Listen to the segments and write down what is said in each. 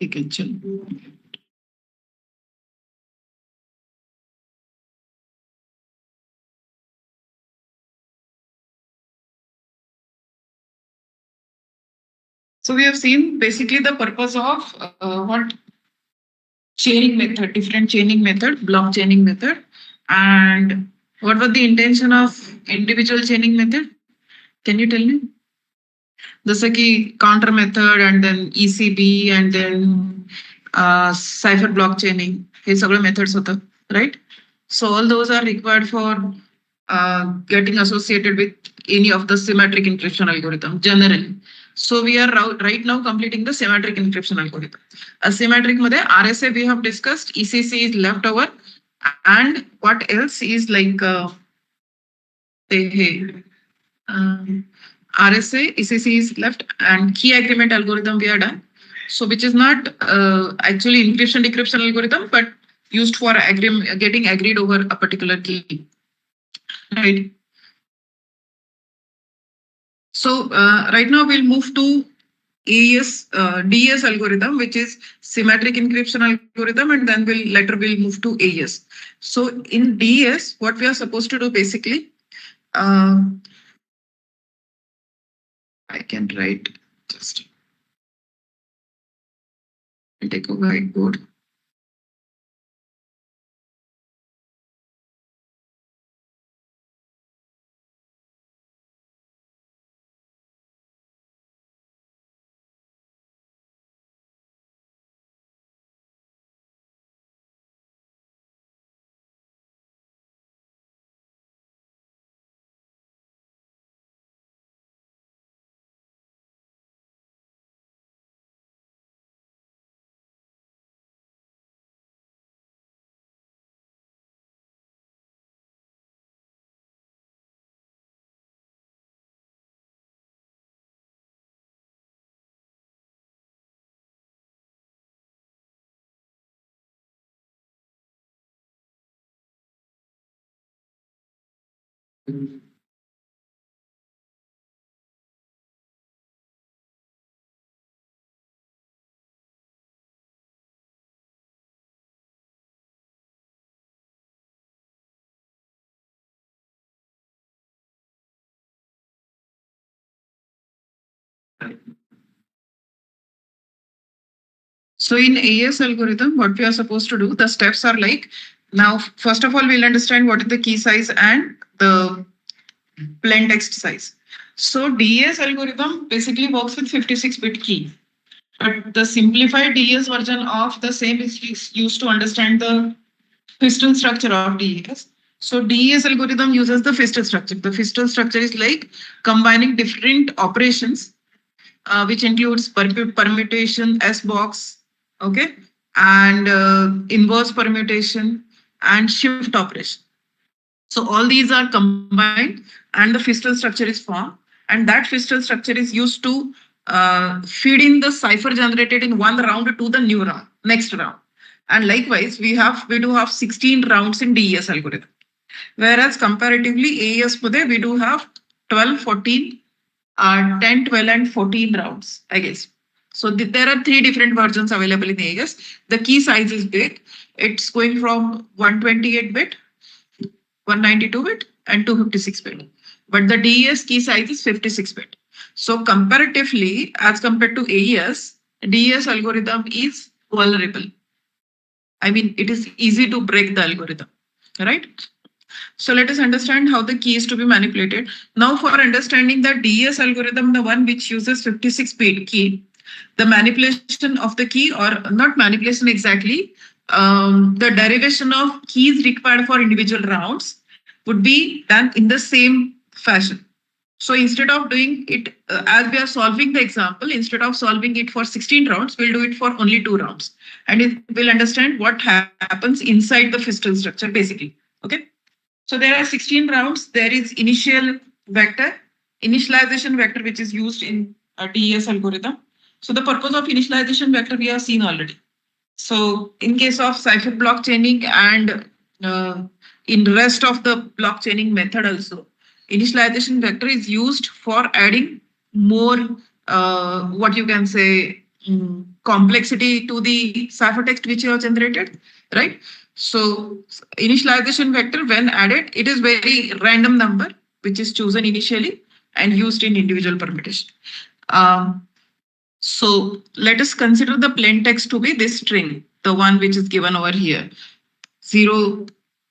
ठीक है चलो. So we have seen basically the purpose of what chaining method, different chaining method, block chaining method, and what was the intention of individual chaining method? Can you tell me? जसं की counter method and then ECB and then cipher block chaining हे सगळं methods होतं, right? So all those are required for getting associated with any of the symmetric encryption algorithm generally. So we are right now completing the symmetric encryption algorithm. Asymmetric मध्ये RSA we have discussed, ECC is left over, and what else is like RSA, ECC is left, and key agreement algorithm we are done. So which is not actually encryption decryption algorithm, but used for getting agreed over a particular key. Right. So right now we'll move to AES, DES algorithm, which is symmetric encryption algorithm, and then later we'll move to AES. So in DES, what we are supposed to do basically, I can write just take a whiteboard. So in AES algorithm, what we are supposed to do, the steps are like, now, first of all, we'll understand what is the key size and the plain text size. So DES algorithm basically works with 56-bit key. But the simplified DES version of the same is used to understand the Fistel structure of DES. So DES algorithm uses the Fistel structure. The Fistel structure is like combining different operations, which includes permutation, S box, okay, and inverse permutation and shift operation. So all these are combined and the Fistel structure is formed, and that Fistel structure is used to feed in the cipher generated in one round to the new round, next round. And likewise, we do have 16 rounds in DES algorithm. Whereas comparatively, AES we do have 12, 14, 10, 12, and 14 rounds, I guess. So there are 3 different versions available in AES. The key size is big. It's going from 128-bit, 192-bit, and 256-bit. But the DES key size is 56-bit. So comparatively, as compared to AES, DES algorithm is vulnerable. I mean, it is easy to break the algorithm, right? So let us understand how the key is to be manipulated. Now for understanding the DES algorithm, the one which uses 56-bit key, the manipulation of the key, or not manipulation exactly, the derivation of keys required for individual rounds would be done in the same fashion. So instead of doing it as we are solving the example, instead of solving it for 16 rounds, we'll do it for only 2 rounds. And we'll understand what happens inside the Fistel structure basically. Okay. So there are 16 rounds. There is initial vector, initialization vector, which is used in a DES algorithm. So the purpose of initialization vector we have seen already. So in case of cipher block chaining and in the rest of the block chaining method also, initialization vector is used for adding more, what you can say, complexity to the ciphertext which you have generated, right? So initialization vector when added, it is very random number which is chosen initially and used in individual permutation. So let us consider the plain text to be this string, the one which is given over here, 0,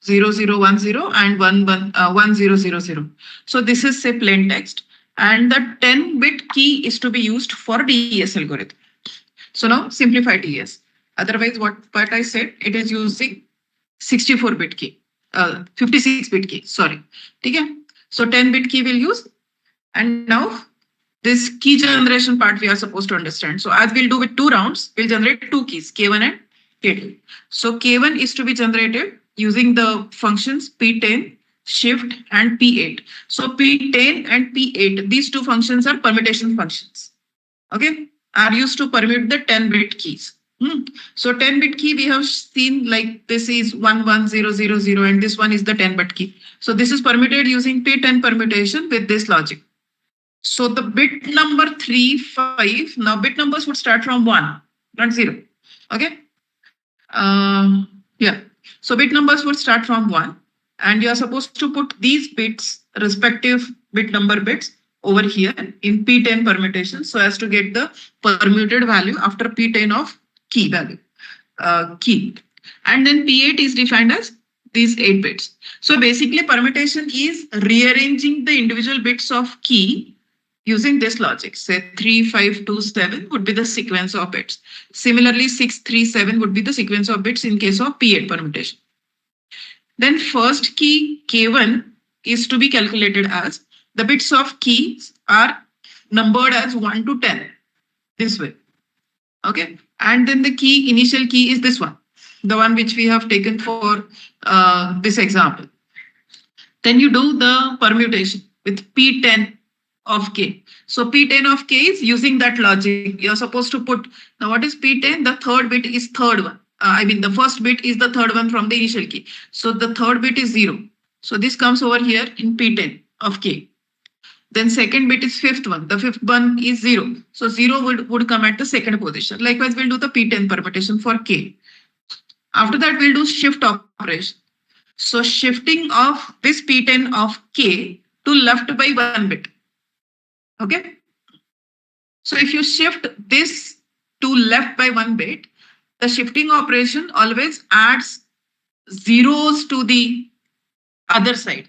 0, 0, 1, 0 and 1, 1, 1, 0, 0, 0. So this is say plain text, and the 10-bit key is to be used for DES algorithm. So now simplify DES. Otherwise, what I said, it is using 64-bit key, 56-bit key, sorry. Okay? So 10-bit key will use, and now this key generation part we are supposed to understand. So as we'll do with 2 rounds, we'll generate 2 keys, K1 and K2. So K1 is to be generated using the functions P10, shift and P8. So P10 and P8, these 2 functions are permutation functions. Okay, are used to permute the 10-bit keys. So 10-bit key we have seen like this is 11000 and this one is the 10-bit key. So this is permuted using P10 permutation with this logic. So the bit number 3, 5, now bit numbers would start from 1, not 0. Okay. Yeah. So bit numbers would start from 1 and you are supposed to put these bits, respective bit number bits over here in P10 permutation so as to get the permuted value after P10 of key value, key. And then P8 is defined as these 8 bits. So basically permutation is rearranging the individual bits of key using this logic. Say 3, 5, 2, 7 would be the sequence of bits. Similarly, 6, 3, 7 would be the sequence of bits in case of P8 permutation. Then first key K1 is to be calculated as the bits of keys are numbered as 1 to 10 this way. Okay. And then the key, initial key is this one, the one which we have taken for this example. Then you do the permutation with P10 of K. So P10 of K is using that logic. You're supposed to put, now what is P10? The third bit is third one. The first bit is the third one from the initial key. So the third bit is 0. So this comes over here in P10 of K. Then second bit is fifth one. The fifth one is 0. So 0 would come at the second position. Likewise, we'll do the P10 permutation for K. After that, we'll do shift operation. So shifting of this P10 of K to left by 1 bit. Okay. So if you shift this to left by 1 bit, the shifting operation always adds zeros to the other side,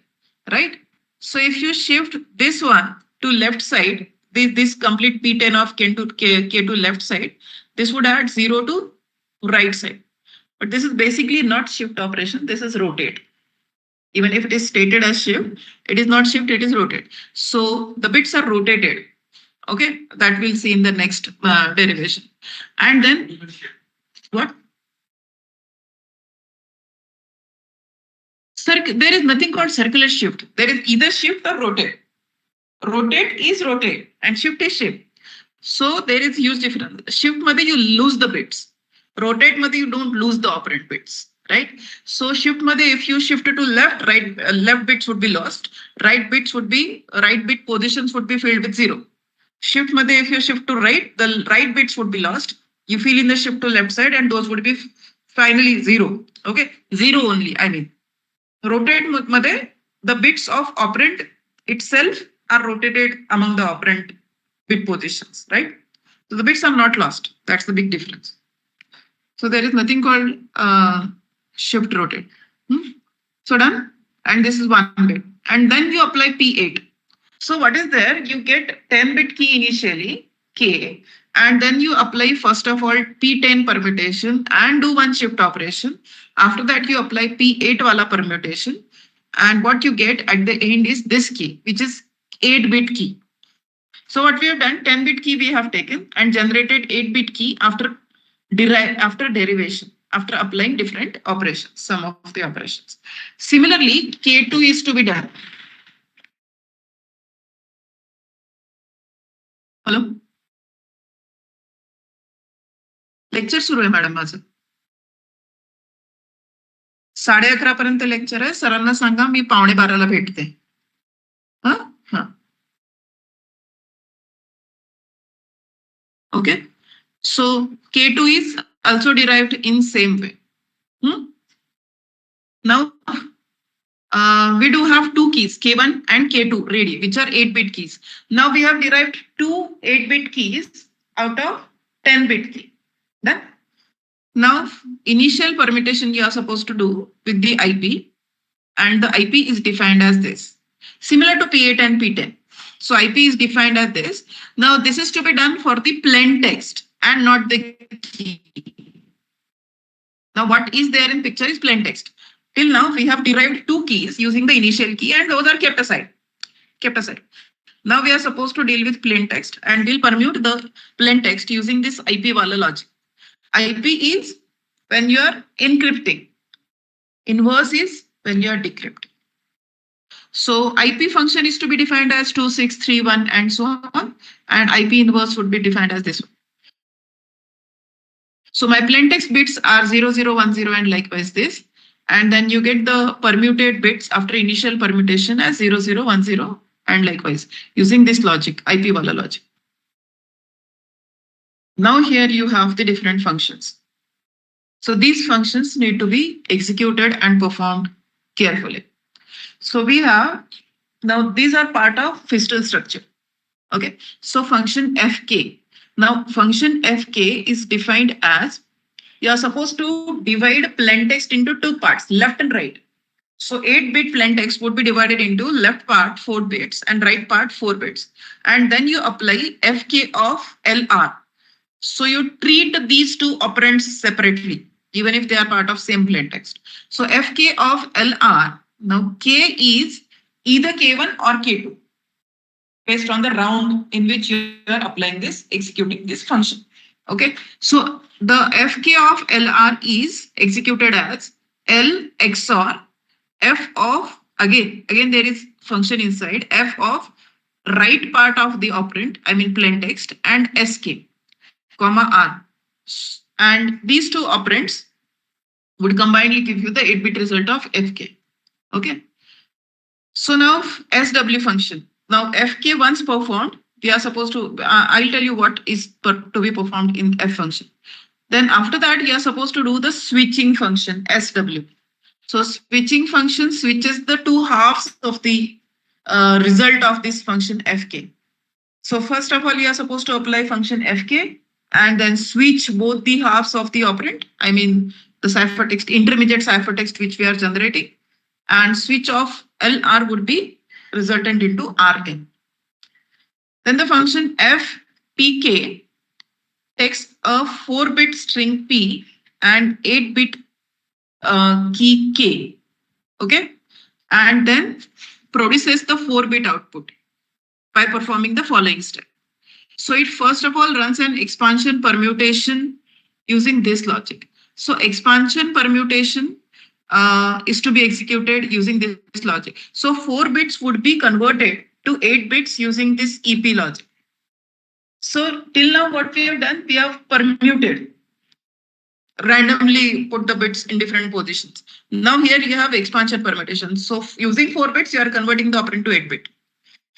right? So if you shift this one to left side, this complete P10 of K to left side, this would add 0 to right side. But this is basically not shift operation. This is rotate. Even if it is stated as shift, it is not shift, it is rotate. So the bits are rotated. Okay, that we'll see in the next derivation. And then what? There is nothing called circular shift. There is either shift or rotate. Rotate is rotate and shift is shift. So there is huge difference. Shift made you lose the bits. Rotate made you don't lose the operand bits. Right? So shift made if you shift to left, right, left bits would be lost. Right bit positions would be filled with 0. Shift made if you shift to right, the right bits would be lost. You fill in the shift to left side and those would be finally 0. Okay, 0 only. Rotate made the bits of operand itself are rotated among the operand bit positions, right? So the bits are not lost. That's the big difference. So there is nothing called shift rotate. So done. And this is 1 bit. And then you apply P8. So what is there? You get 10-bit key initially, K, and then you apply first of all P10 permutation and do 1 shift operation. After that, you apply P8 wala permutation. And what you get at the end is this key, which is 8-bit key. So what we have done, 10-bit key we have taken and generated 8-bit key after derivation, after applying different operations, some of the operations. Similarly, K2 is to be done. Hello? Lecture सुरू आहे madam माझं 11:30 पर्यंत lecture आहे सरांना सांगा मी 11:45 भेटते okay So K2 is also derived in same way. Now we do have two keys, K1 and K2 ready, which are 8-bit keys. Now we have derived two 8-bit keys out of 10-bit key. Done. Now initial permutation you are supposed to do with the IP, and the IP is defined as this, similar to P8 and P10. So IP is defined as this. Now this is to be done for the plain text and not the key. Now what is there in picture is plain text. Till now we have derived two keys using the initial key and those are kept aside. Now we are supposed to deal with plain text and we'll permute the plain text using this IP wala logic. IP is when you are encrypting. Inverse is when you are decrypting. So IP function is to be defined as 2631 and so on, and IP inverse would be defined as this one. So my plain text bits are 0010 and likewise this, and then you get the permuted bits after initial permutation as 0010 and likewise using this logic, IP wala logic. Now here you have the different functions. So these functions need to be executed and performed carefully. So we have, now these are part of Feistel structure. Okay, so function fk. Now function fk is defined as, you are supposed to divide plain text into two parts, left and right. So 8-bit plain text would be divided into left part 4 bits and right part 4 bits. And then you apply fk of lr. So you treat these two operands separately, even if they are part of same plain text. So fk of lr, now k is either k1 or k2 based on the round in which you are applying this, executing this function. Okay, so the fk of lr is executed as L XOR f of, again there is function inside, f of right part of the operand, I mean plain text, and sk, comma r. And these two operands would combinedly give you the 8-bit result of fk. Okay. So now SW function. Now fk once performed, we are supposed to, I'll tell you what is to be performed in f function. Then after that, you are supposed to do the switching function, SW. So switching function switches the two halves of the result of this function fk. So first of all, you are supposed to apply function fk and then switch both the halves of the operand, I mean the ciphertext, intermediate ciphertext which we are generating, and switch of LR would be resultant into Rn. Then the function fpk takes a 4-bit string p and 8-bit key k, okay, and then produces the 4-bit output by performing the following step. So it first of all runs an expansion permutation using this logic. So expansion permutation is to be executed using this logic. So 4 bits would be converted to 8 bits using this EP logic. So till now what we have done, we have permuted, randomly put the bits in different positions. Now here you have expansion permutation. So using 4 bits, you are converting the operand to 8-bit.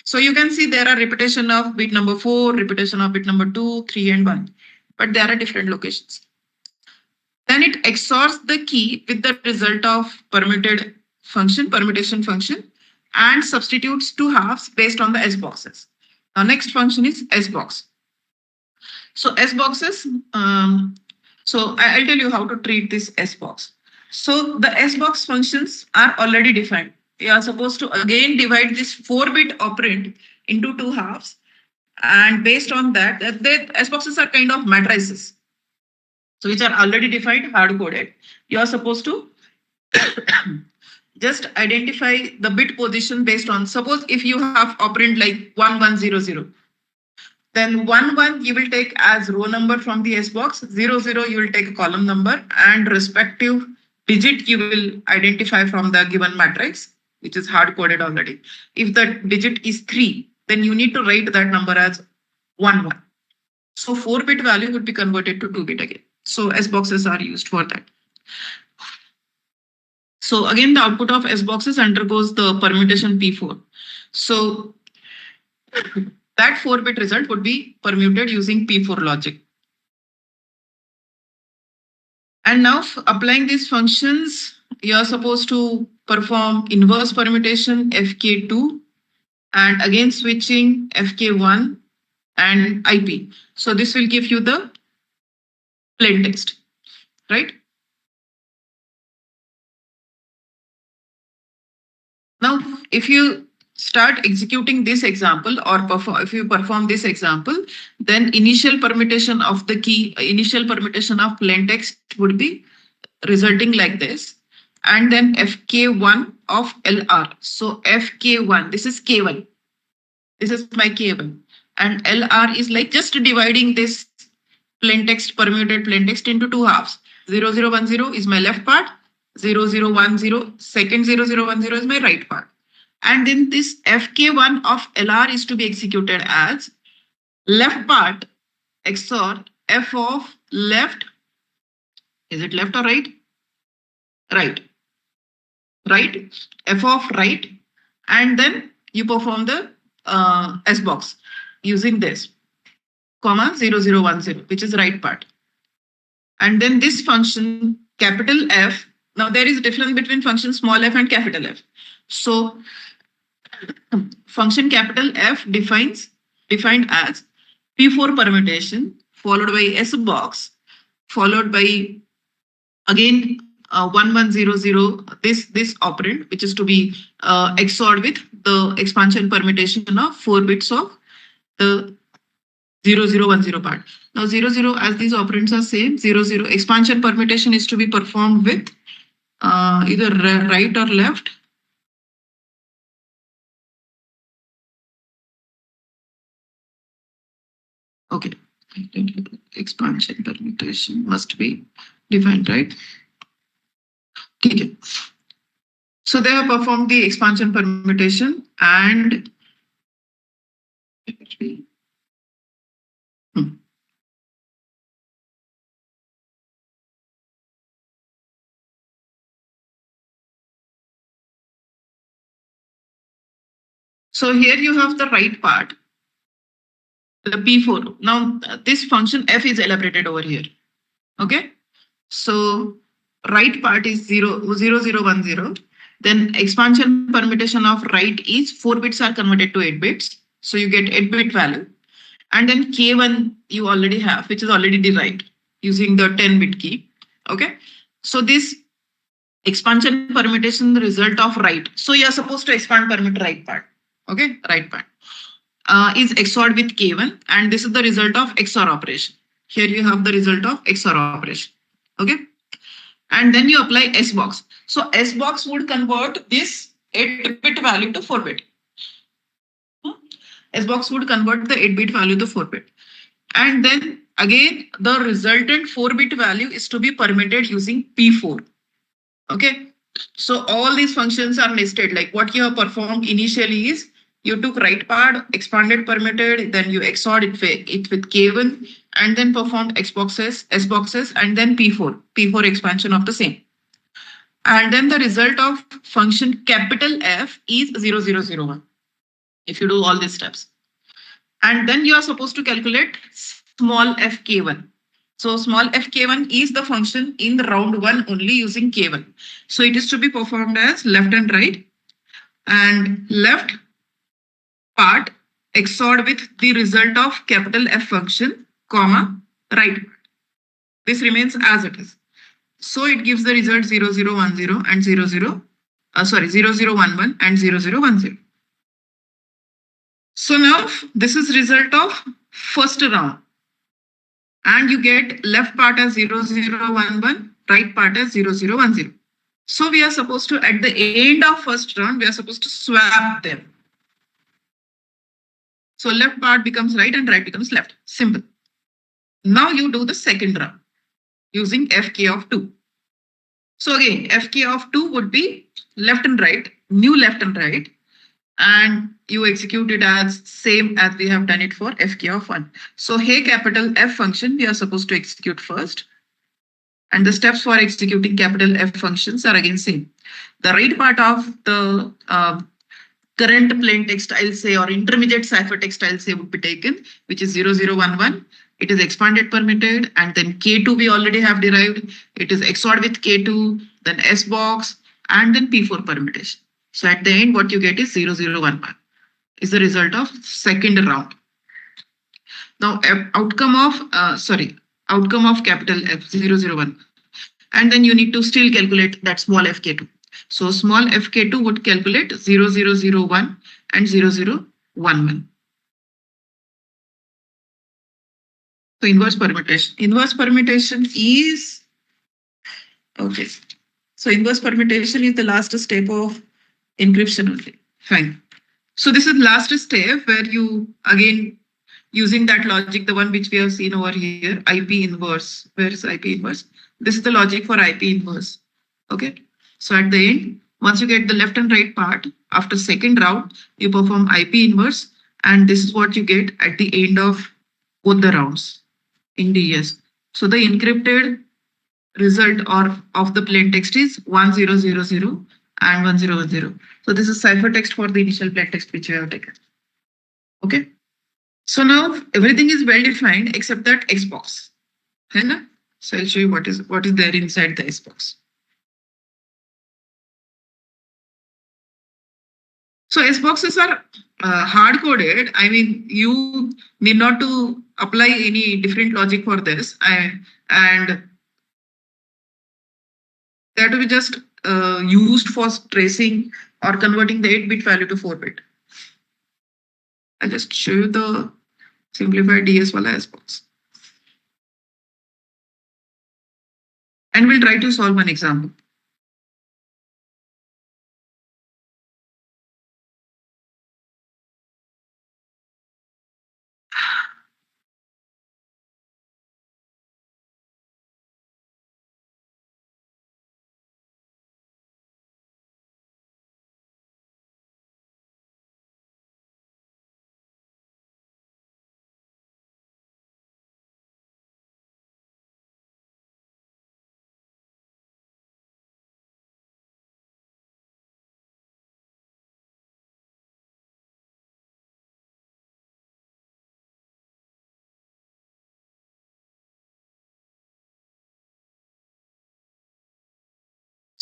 So you can see there are repetition of bit number 4, repetition of bit number 2, 3 and 1, but there are different locations. Then it XORs the key with the result of permutation function, and substitutes two halves based on the S boxes. Now next function is S box. So S boxes, so I'll tell you how to treat this S box. So the S box functions are already defined. We are supposed to again divide this 4-bit operand into two halves, and based on that, the S boxes are kind of matrices, so which are already defined, hard coded. You are supposed to just identify the bit position based on, suppose if you have operand like 1100, then 11 you will take as row number from the S box, 00 you will take a column number, and respective digit you will identify from the given matrix, which is hard coded already. If the digit is 3, then you need to write that number as 11. So 4-bit value would be converted to 2-bit again. So S boxes are used for that. So again, the output of S boxes undergoes the permutation P4. So that 4-bit result would be permuted using P4 logic. And now applying these functions, you are supposed to perform inverse permutation fk2 and again switching fk1 and IP. So this will give you the plain text, right? Now, if you start executing this example or if you perform this example, then initial permutation of the key, initial permutation of plain text would be resulting like this. And then fk1 of LR. So fk1, this is k1. This is my k1. And LR is like just dividing this plain text, permuted plain text into two halves. 0010 is my left part, 0010, second 0010 is my right part. And then this fk1 of LR is to be executed as left part XOR f of left. Is it left or right? Right. Right. F of right. And then you perform the S box using this, comma 0010, which is right part. And then this function capital F. Now there is a difference between function small f and capital F. So function capital F defined as P4 permutation followed by S box followed by again 1100, this operand, which is to be XORed with the expansion permutation of 4 bits of the 0010 part. Now 00, as these operands are same, 00 expansion permutation is to be performed with either right or left. Okay, expansion permutation must be defined, right? Okay. So they have performed the expansion permutation and so here you have the right part, the P4. Now this function F is elaborated over here. Okay. So right part is 0010. Then expansion permutation of right is 4 bits are converted to 8 bits. So you get 8-bit value. And then K1 you already have, which is already derived using the 10-bit key. Okay. So this expansion permutation, the result of right. So you are supposed to expand permute right part. Okay, right part is XORed with K1, and this is the result of XOR operation. Here you have the result of XOR operation. Okay, and then you apply S box. So S box would convert this 8-bit value to 4-bit. S box would convert the 8-bit value to 4-bit, and then again the resultant 4-bit value is to be permitted using P4. Okay, so all these functions are nested. Like what you have performed initially is you took right part, expanded permitted, then you XORed it with K1, and then performed S boxes, and then P4 expansion of the same. And then the result of function capital F is 0001. If you do all these steps. And then you are supposed to calculate small fk1. So small fk1 is the function in the round 1 only using k1. So it is to be performed as left and right. And left part XORed with the result of capital F function, comma, right part. This remains as it is. So it gives the result 0010 and 0011 and 0010. So now this is result of first round. And you get left part as 0011, right part as 0010. So we are supposed to, at the end of first round, we are supposed to swap them. So left part becomes right and right becomes left. Simple. Now you do the second round using fk of 2. So again, fk of 2 would be left and right, new left and right. And you execute it as same as we have done it for fk of 1. So hey capital F function we are supposed to execute first. And the steps for executing capital F functions are again same. The right part of the current plain text I'll say or intermediate ciphertext I'll say would be taken, which is 0011. it is expanded permitted, and then K2 we already have derived. It is XORed with K2, then S box, and then P4 permutation. So at the end, what you get is 0011 is the result of second round. Now outcome of capital F 001. And then you need to still calculate that small fk2. So small fk2 would calculate 0001 and 0011. So inverse permutation. Inverse permutation is okay. So inverse permutation is the last step of encryption only. Fine. So this is last step where you again using that logic, the one which we have seen over here, IP inverse. Where is IP inverse? This is the logic for IP inverse. Okay. So at the end, once you get the left and right part, after second round, you perform IP inverse, and this is what you get at the end of both the rounds in DES. So the encrypted result of the plain text is 1000 and 1010. So this is ciphertext for the initial plain text which we have taken. Okay. So now everything is well defined except that X box. So I'll show you what is there inside the S box. So S boxes are hard coded. I mean, you need not to apply any different logic for this, and they have to be just used for tracing or converting the 8-bit value to 4-bit. I'll just show you the simplified DS wala S box. And we'll try to solve one example.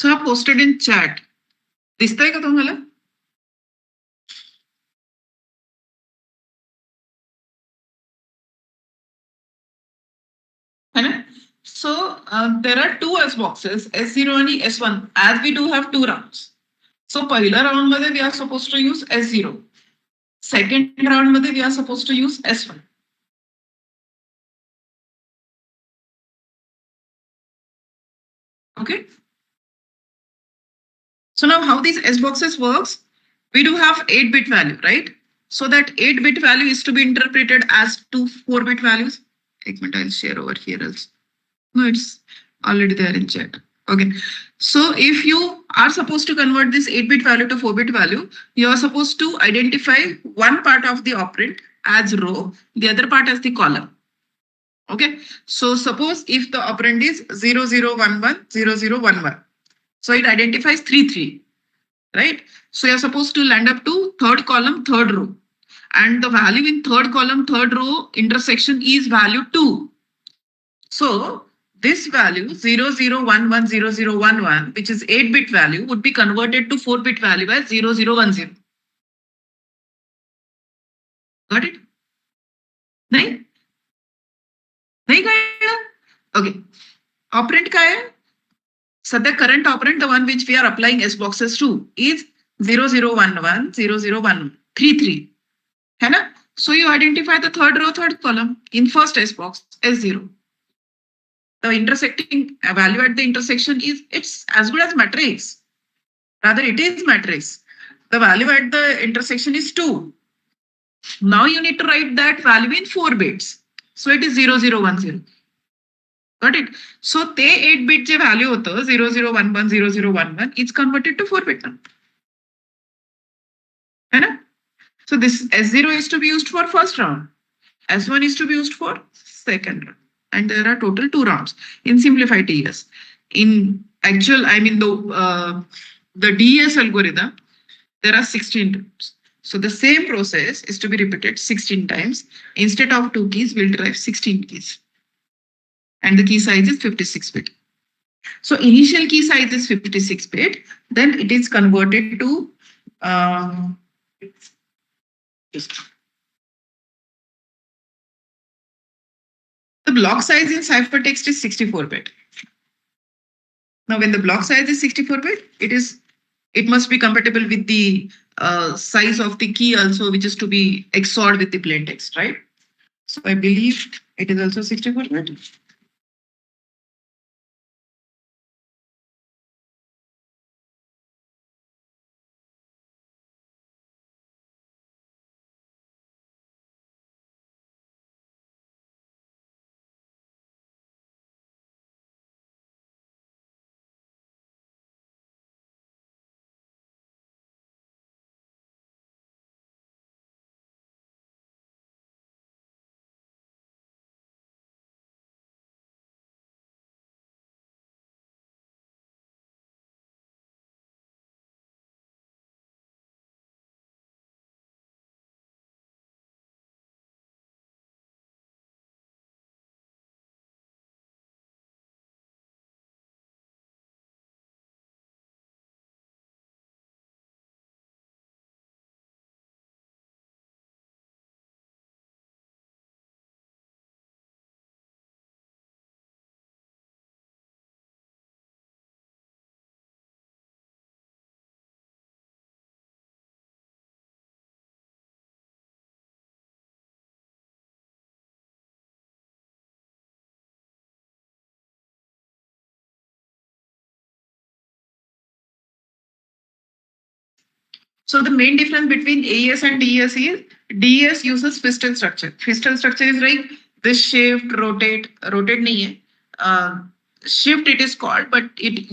So I posted in chat. दिसतंय का तुम्हाला? So there are two S boxes, S0 and S1, as we do have 2 rounds. So पहिल्या round मध्ये we are supposed to use S0. Second round मध्ये we are supposed to use S1. Okay. So now how these S boxes works? We do have 8-bit value, right? So that 8-bit value is to be interpreted as 2 4-bit values. एक minute, I'll share over here else. No, it's already there in chat. Okay. So if you are supposed to convert this 8-bit value to 4-bit value, you are supposed to identify one part of the operand as row, the other part as the column. Okay. So suppose if the operand is 0011, 0011. So it identifies 3, right? So you're supposed to land up to third column, third row. And the value in third column, third row intersection is value 2. So this value 00110011, which is 8-bit value, would be converted to 4-bit value as 0010. Got it? Nahi? Nahi kaya? Okay. Operand kaya hai? So the current operand, the one which we are applying S boxes to, is 0011, 0011, 33. है ना? So you identify the third row, third column in first S box, S0. The intersecting value at the intersection is, it's as good as matrix. Rather, it is matrix. The value at the intersection is 2. Now you need to write that value in 4 bits. So it is 0010. Got it? So the 8-bit value hoto 0011, 0011, it's converted to 4-bit now. है ना? So this S0 is to be used for first round. S1 is to be used for second round. And there are total 2 rounds in simplified DES. In actual, I mean the DES algorithm, there are 16 rounds. So the same process is to be repeated 16 times. Instead of 2 keys, we'll derive 16 keys. And the key size is 56 bit. So initial key size is 56 bit. Then it is converted to just the block size in ciphertext is 64 bit. Now, when the block size is 64 bit, it must be compatible with the size of the key also, which is to be XORed with the plain text, right? So I believe it is also 64 bit. So the main difference between AES and DES is DES uses fistal structure. Fistal structure is like this shift, rotate nahi hai. Shift it is called, but it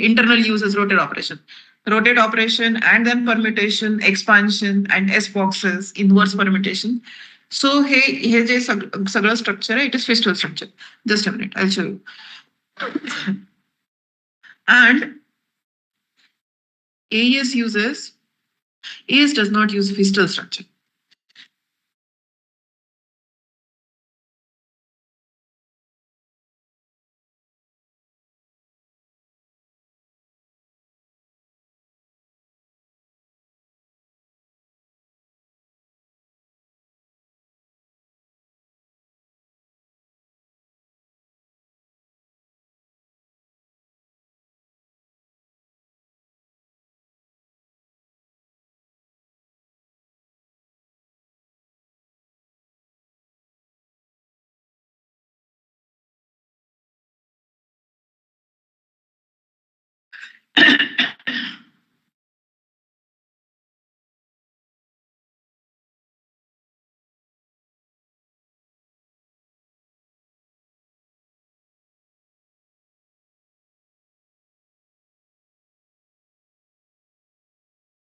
internally uses rotate operation. Rotate operation and then permutation, expansion and S boxes, inverse permutation. So हे जे सगळं structure है, it is fistal structure. Just a minute, I'll show you. And AES does not use fistal structure.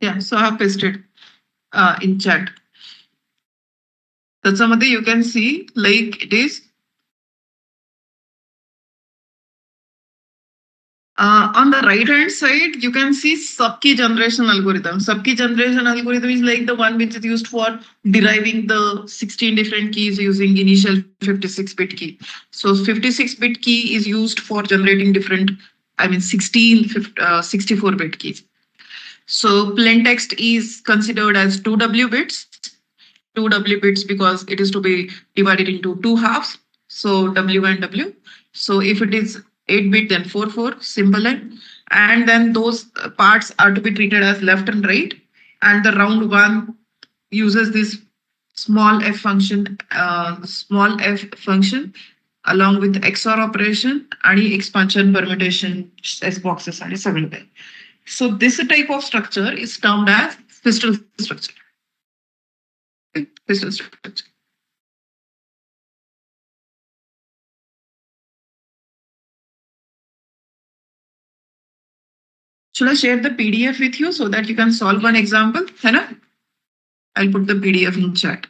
Yeah, so I have pasted in chat. That's you can see like it is. On the right hand side, you can see subkey generation algorithm. Subkey generation algorithm is like the one which is used for deriving the 16 different keys using initial 56-bit key. So 56-bit key is used for generating different, 64-bit keys. So plain text is considered as 2W bits. 2W bits because it is to be divided into two halves. So W and W. So if it is 8-bit, then 4, simple line. And then those parts are to be treated as left and right. And the round one uses this small f function, along with XOR operation and expansion, permutation, S boxes and several. So this type of structure is termed as fistal structure. Fistal structure. Should I share the PDF with you so that you can solve one example? Hannah? I'll put the PDF in chat.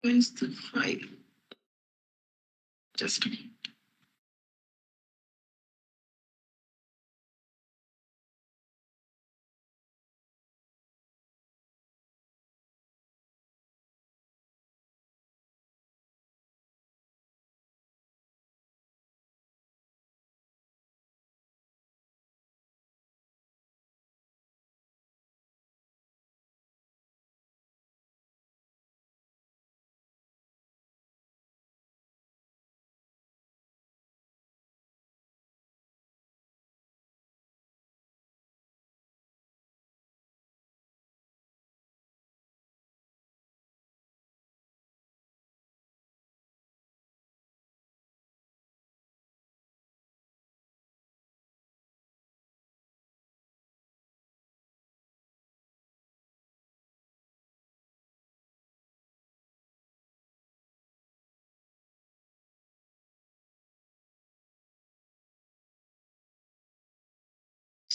Where's the file? Just a minute.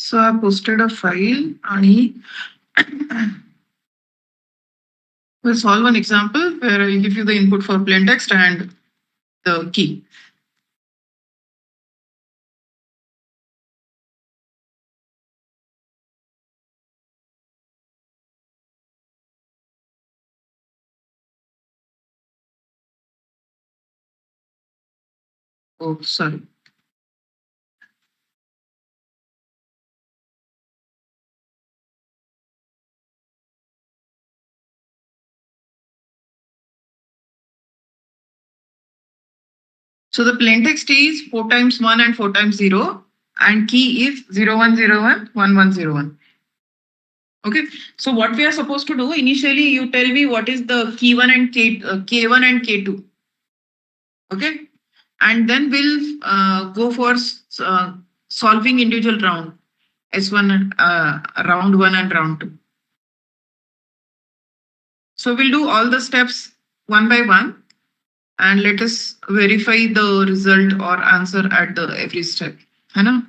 So I posted a file and we'll solve an example where I'll give you the input for plain text and the key. Oh, sorry. So the plain text is 4 times 1 and 4 times 0, and key is 0101 1101. Okay. So what we are supposed to do initially, you tell me what is the key 1 and K1 and K2. Okay. And then we'll go for solving individual round, S1, round 1 and round 2. So we'll do all the steps one by one and let us verify the result or answer at the every step. है ना?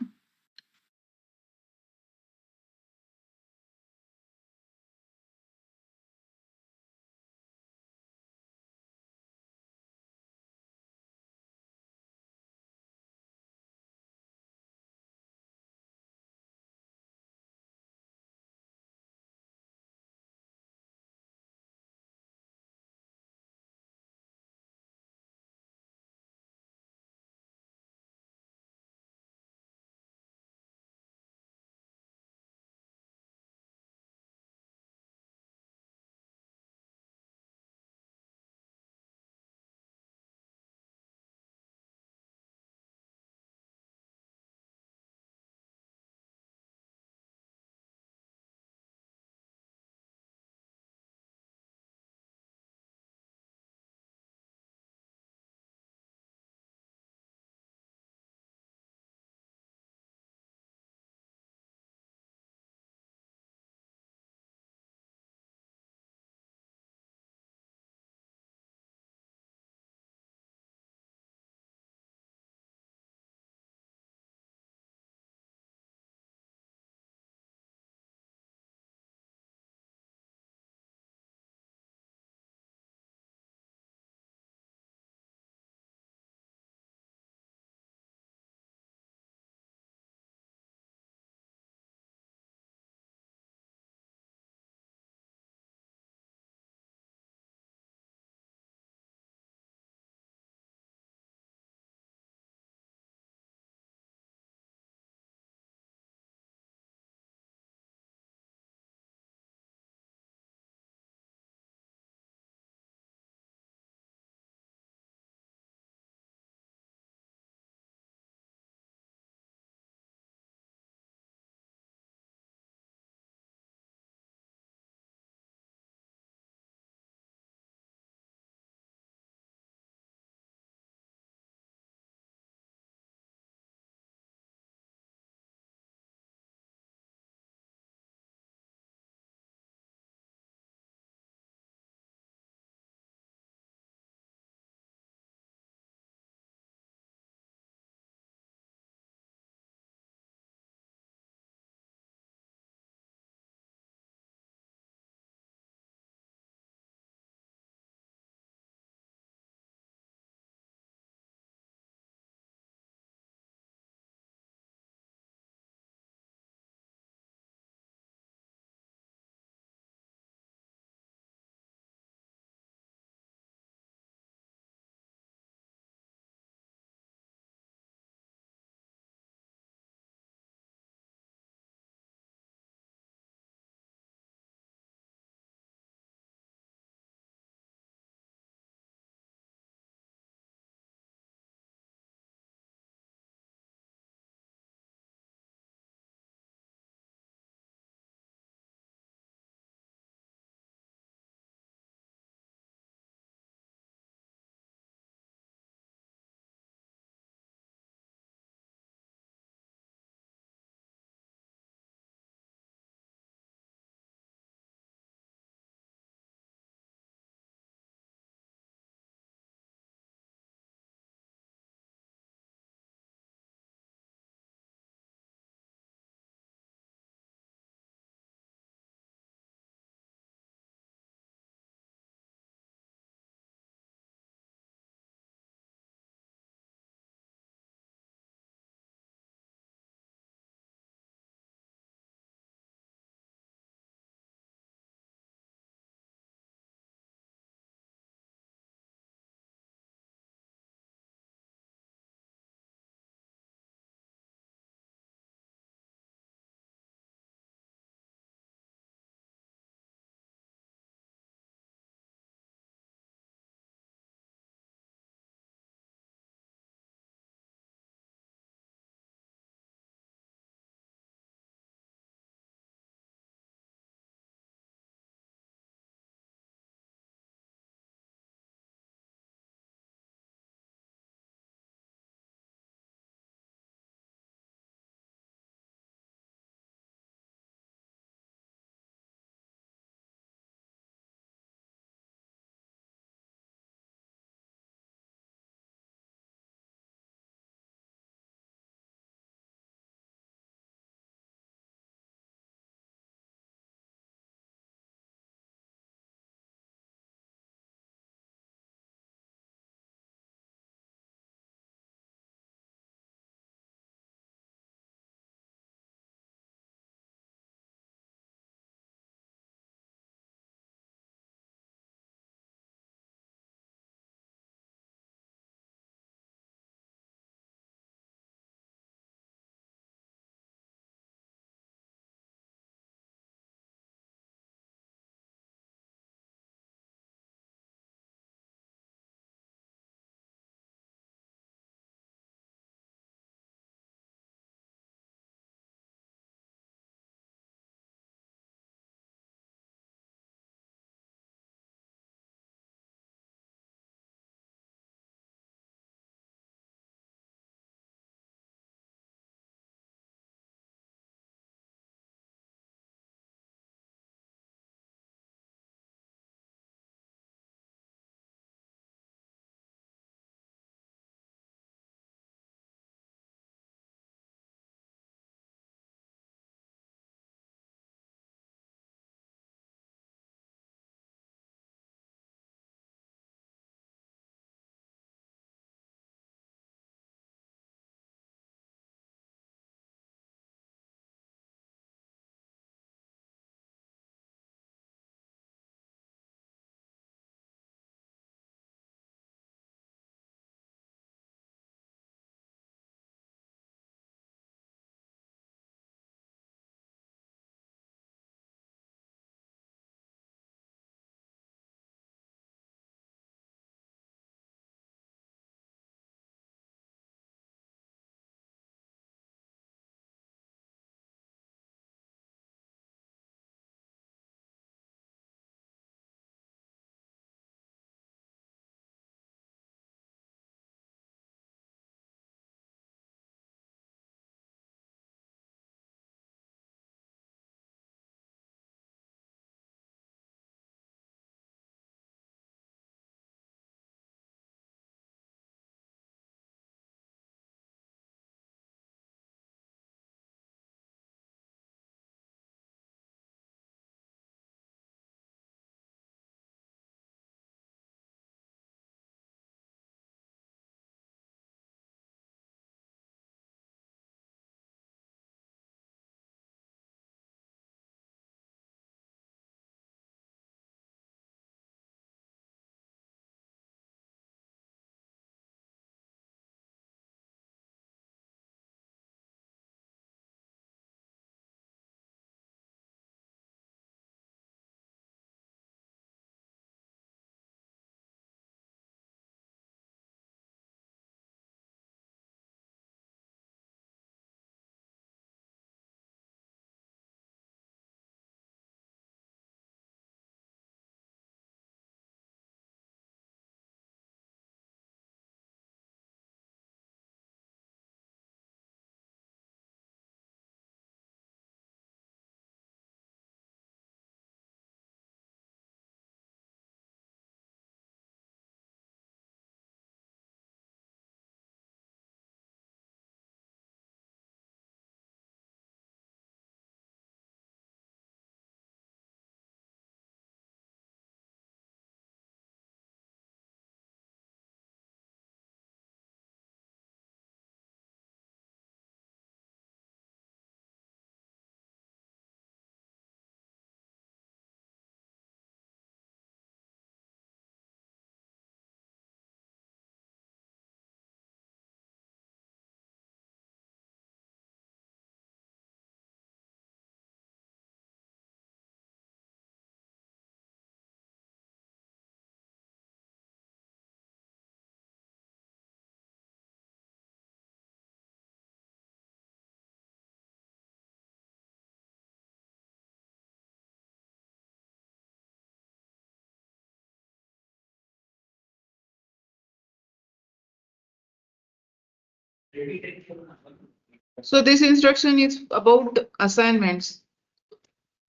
So this instruction is about assignments.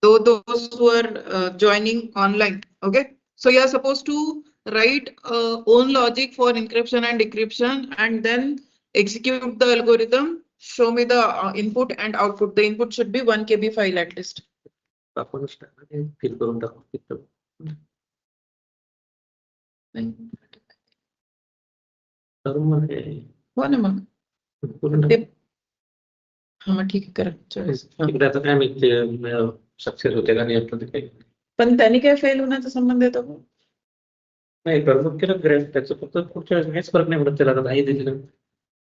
Though those who are joining online, okay? So you are supposed to write own logic for encryption and decryption and then execute the algorithm. Show me the input and output. The input should be 1 KB file at least. आपणच fill करून टाकू तिथं. तर मग हे हो ना मग करून ते हा मग ठीक आहे करा choice. एकदा आता काय माहिती सक्सेस होते का नाही आपलं ते काही पण त्यांनी काय फेल होण्याचा संबंध येतो का? नाही प्रमोट केलं ग्रॅस त्याचं फक्त पुढच्या वेळेस काहीच फरक नाही पडत त्याला आता नाही दिली ना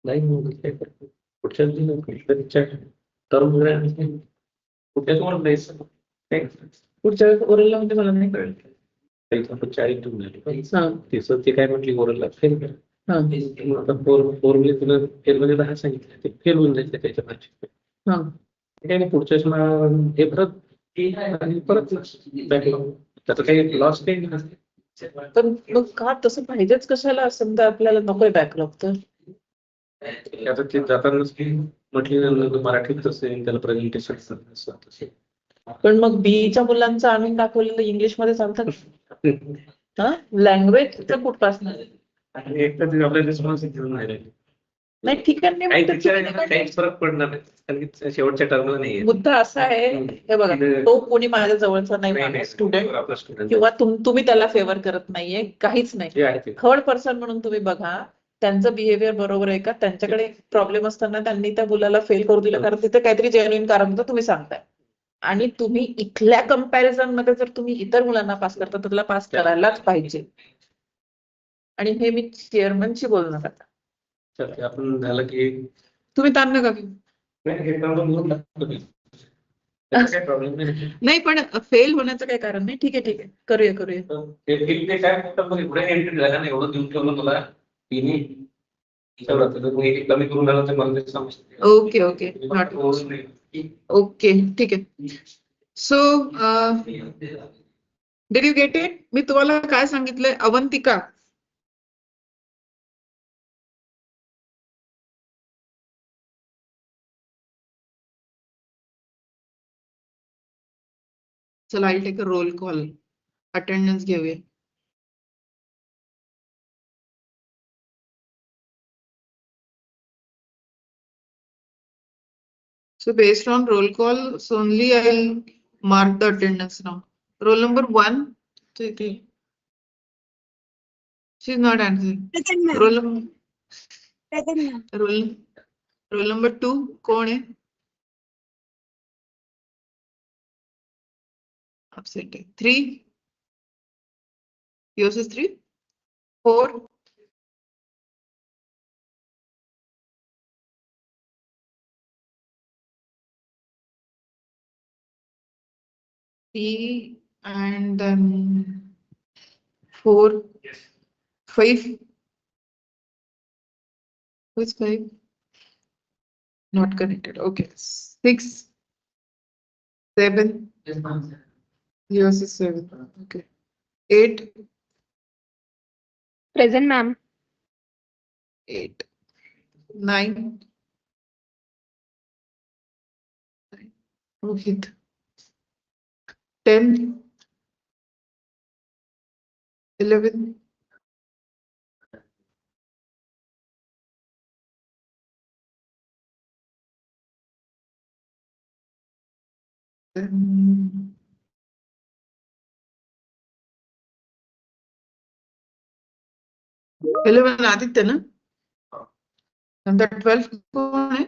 नाही म्हणून काय फरक पुढच्या वेळेस दिलं कुठल्या टर्म ग्रॅस कुठे तुम्हाला द्यायचं काय पुढच्या वेळेस ओरल म्हणजे मला नाही कळलं. त्याचं आपण 40 ठेवून झाली हा तिचं ते काय म्हटली ओरलला फेल केलं हा मग आता फोरमध्ये तुला फेल म्हणजे 10 सांगितलं ते फेल होऊन जाईल त्याच्या भाषेत हा काही नाही पुढच्या वेळेस मला हे परत आणि परत backlog. त्याचं काही लॉस काही नसते पण मग का तसं पाहिजेच कशाला समजा आपल्याला नकोय बॅकलॉग तर आता ते जातानाच की म्हटली मराठीत असेल त्याला प्रेझेंटेशन असं पण मग बीईच्या मुलांचं आणून दाखवलेलं इंग्लिश मध्ये चालतं का? हा लँग्वेज तर कुठपासून आणि एक तर आपल्याला समस्या घेऊन नाही राहिली. नाही ठीक आहे काही नाही टीचर काहीच फरक पडणार नाही कारण की शेवटच्या टर्मला नाहीये मुद्दा असा आहे हे बघा तो कोणी माझ्या जवळचा नाही स्टुडंट आपला स्टुडंट किंवा तुम्ही त्याला फेवर करत नाहीये काहीच नाही जे आहे ते थर्ड पर्सन म्हणून तुम्ही बघा त्यांचं बिहेवियर बरोबर आहे का त्यांच्याकडे प्रॉब्लेम असताना त्यांनी त्या मुलाला फेल करू दिलं कारण तिथे काहीतरी जेन्युइन कारण होतं तुम्ही सांगताय आणि तुम्ही इथल्या कंपॅरिझन मध्ये जर तुम्ही इतर मुलांना पास करता तर त्याला पास करायलाच पाहिजे आणि हे मी चेअरमनशी बोलणार आता तर ते आपण झालं की तुम्ही ताण नका घेऊ. नाही, हे काम म्हणून टाकतो मी. त्याचा काही प्रॉब्लेम नाही नाही पण फेल होण्याचं काही कारण नाही ठीक आहे करूया ते काय फक्त मग एवढं एंट्री झालं ना एवढं देऊन ठेवलं मला तिने तेवढं तर मग एक कमी करून झालं तर मला ते समजतं ओके ओके ठीक आहे so did you get it मी तुम्हाला काय सांगितलंय अवंतिका चला I take a roll call attendance घेऊया So based on roll call, so only I'll mark the attendance now. Roll number 1. She's not answering. Present, ma'am. Roll number Present, ma'am. roll number 2. कौन है? Absent है. 3. Yours is 3. 4. Three and then 4. 5. Who's 5? Not connected. Okay. 6. 7. Yours is 7. Okay. 8. Present, ma'am. 8. 9. Rohit. 10. 11. 11 Aditya ना and the 12 कौन है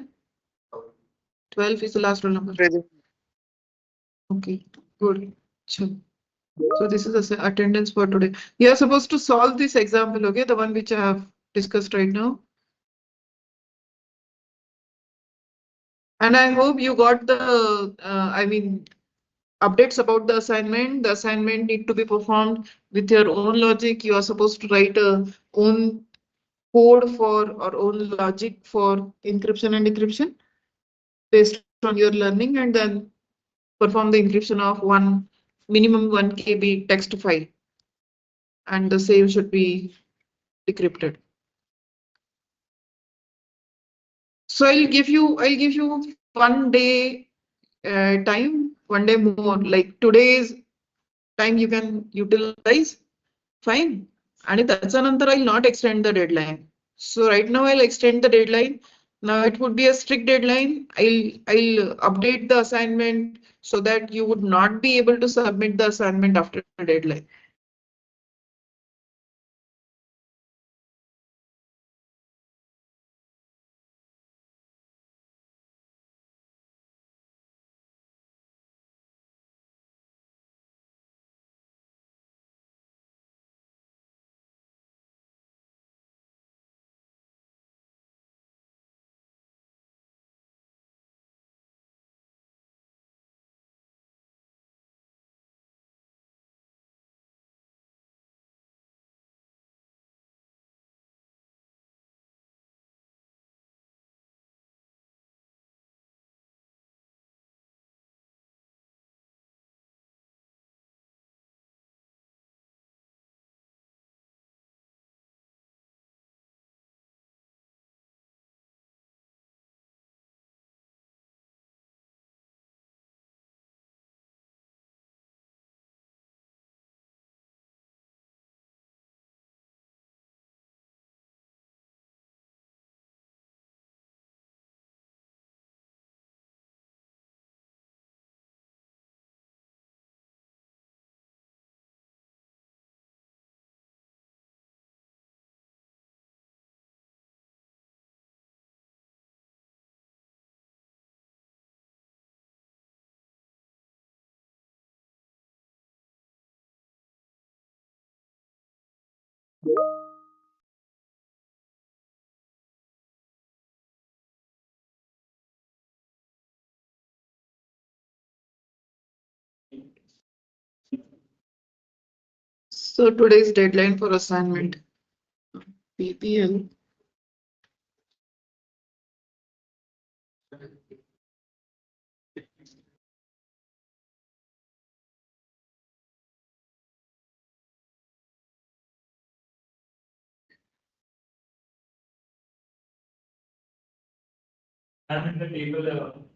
12 is the last roll number okay good चलो. So this is the attendance for today. You are supposed to solve this example, okay? The one which I have discussed right now. And I hope you got the, I mean, updates about the assignment. The assignment need to be performed with your own logic. You are supposed to write a own code for or own logic for encryption and decryption based on your learning and then perform the encryption of minimum 1 KB text file. And the same should be decrypted. So I'll give you 1 day time, 1 day more. Like today's time you can utilize. Fine. And त्याच्यानंतर I'll not extend the deadline. So right now I'll extend the deadline. Now it would be a strict deadline. I'll update the assignment so that you would not be able to submit the assignment after the deadline. So today's deadline for assignment PPL. I'm in the table.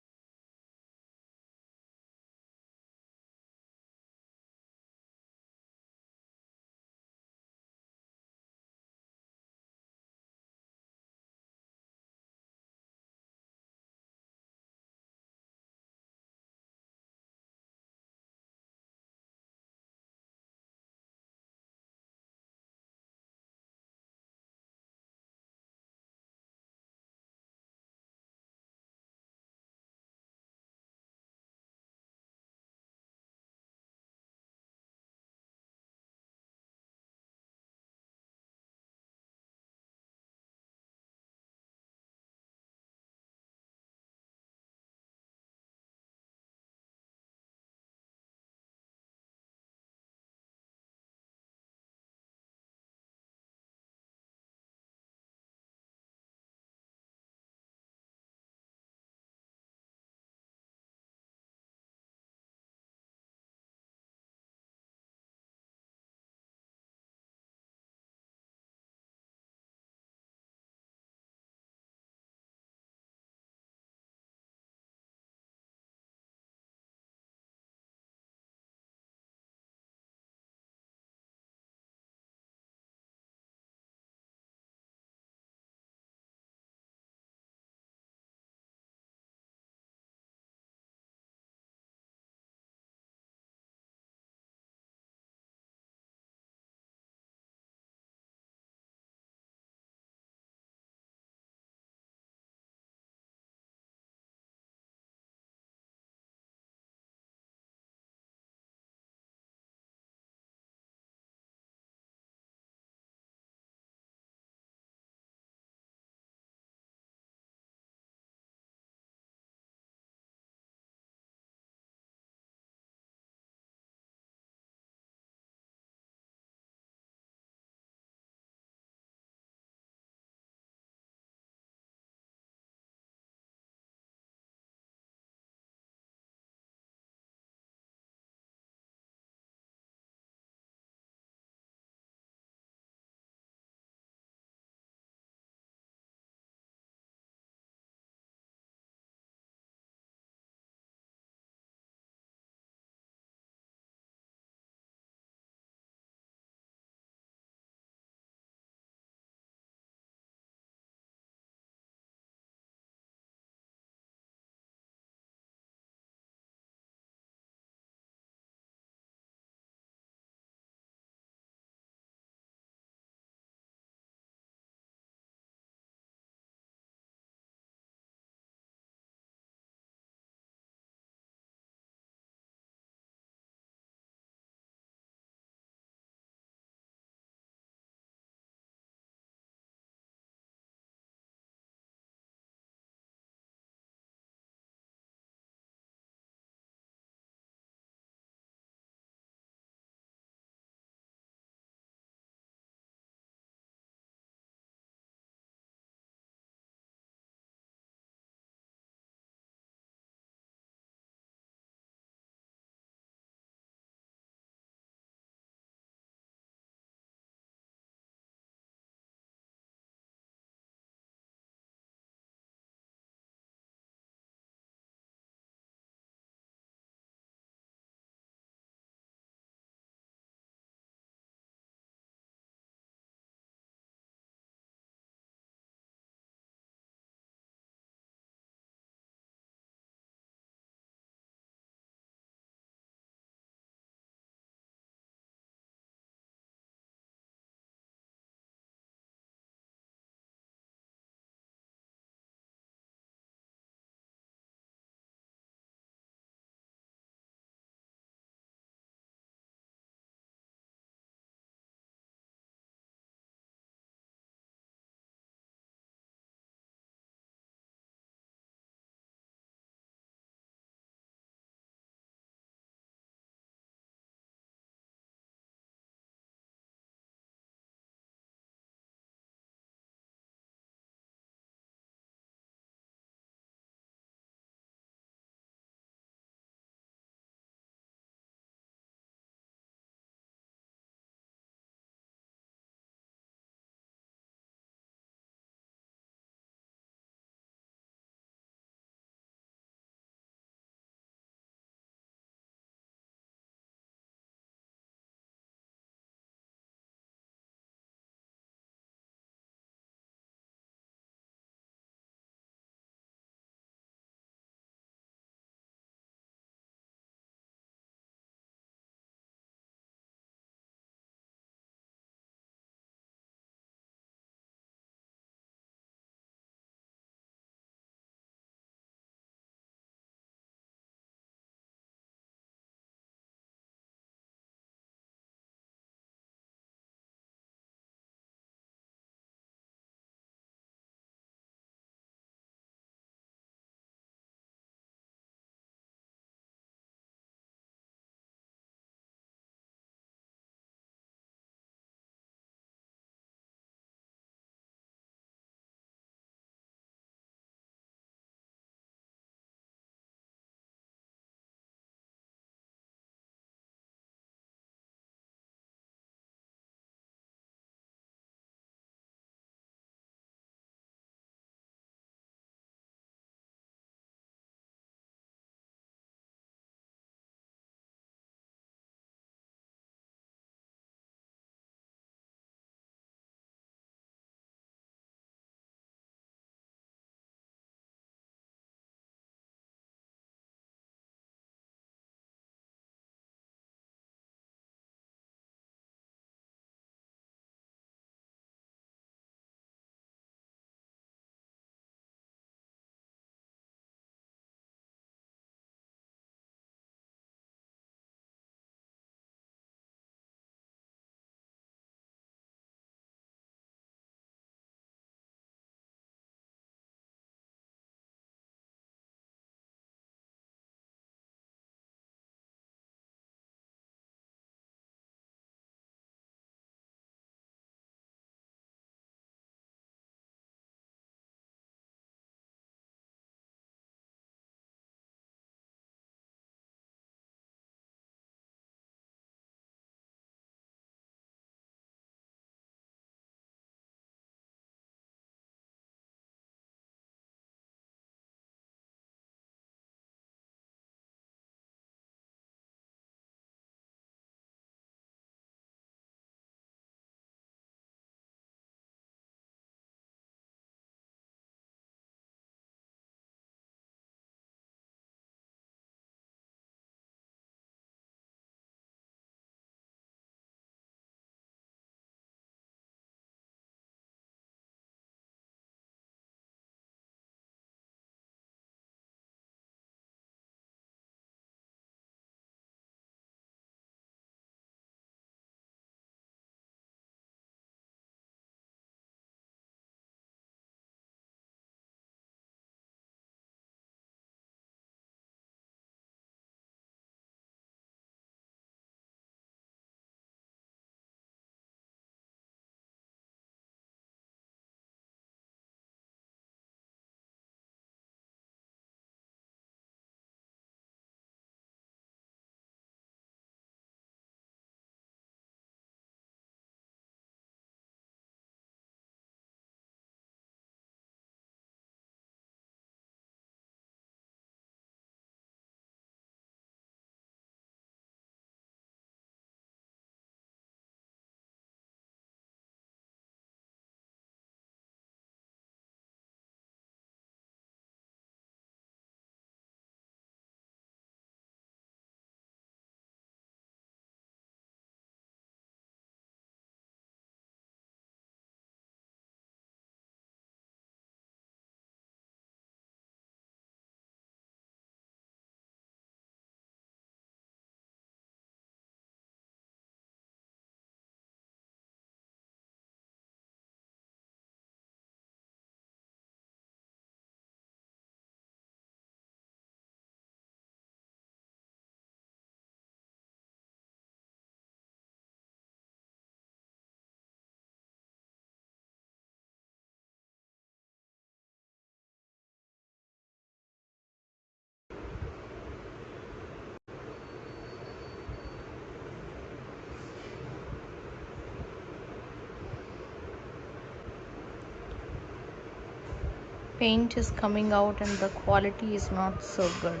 paint is coming out and the quality is not so good.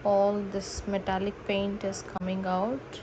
All this metallic paint is coming out.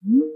ma'am.